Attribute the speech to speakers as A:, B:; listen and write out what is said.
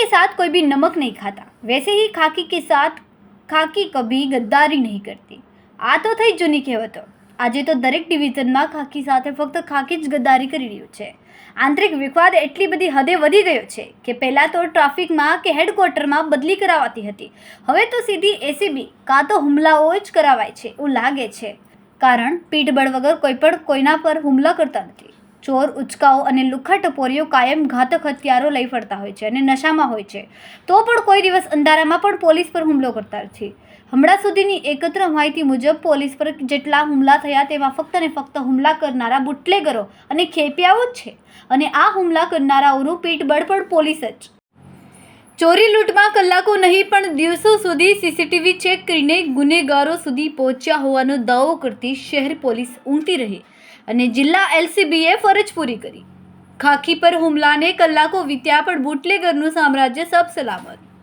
A: के साथ कोई भी नमक नहीं खाता, वैसे ही खाकी के साथ खाकी कभी गद्दारी नहीं करती। આ તો થઈ જૂની કહેવતો। આજે તો દરેક ડિવિઝનમાં ખાકી સાથે ફક્ત ખાકી જ ગદ્દારી કરી રહ્યું છે। આંતરિક વિવાદ એટલી બધી હદે વધી ગયો છે કે પહેલાં તો ટ્રાફિકમાં કે હેડક્વાર્ટરમાં બદલી કરાવાતી હતી, હવે તો સીધી એસીબી કાં તો હુમલાઓ જ કરાવાય છે એવું લાગે છે। કારણ પીઠબળ વગર કોઈ પણ કોઈના પર હુમલા કરતા નથી। ચોર, ઉચકાઓ અને લુખ્ખા ટપોરીઓ કાયમ ઘાતક હથિયારો લઈ ફરતા હોય છે અને નશામાં હોય છે, તો પણ કોઈ દિવસ અંધારામાં પણ પોલીસ પર હુમલો કરતા નથી। હમણાં સુધીની એકત્ર માહિતી મુજબ પોલીસ પર જેટલા હુમલા થયા તેમાં ફક્ત ને ફક્ત હુમલા કરનારા બુટલેગરો અને ખેપિયાઓ જ છે, અને આ હુમલા કરનારાઓનું પીઠબળ પણ પોલીસ જ। ચોરી લૂંટમાં કલાકો નહીં પણ દિવસો સુધી સીસીટીવી ચેક કરીને ગુનેગારો સુધી પહોંચ્યા હોવાનો દાવો કરતી શહેર પોલીસ ઊંઘતી રહી અને જિલ્લા એલસીબીએ ફરજ પૂરી કરી। ખાકી પર હુમલાને કલાકો વીત્યા પણ બુટલેગરનું સામ્રાજ્ય સબ સલામત।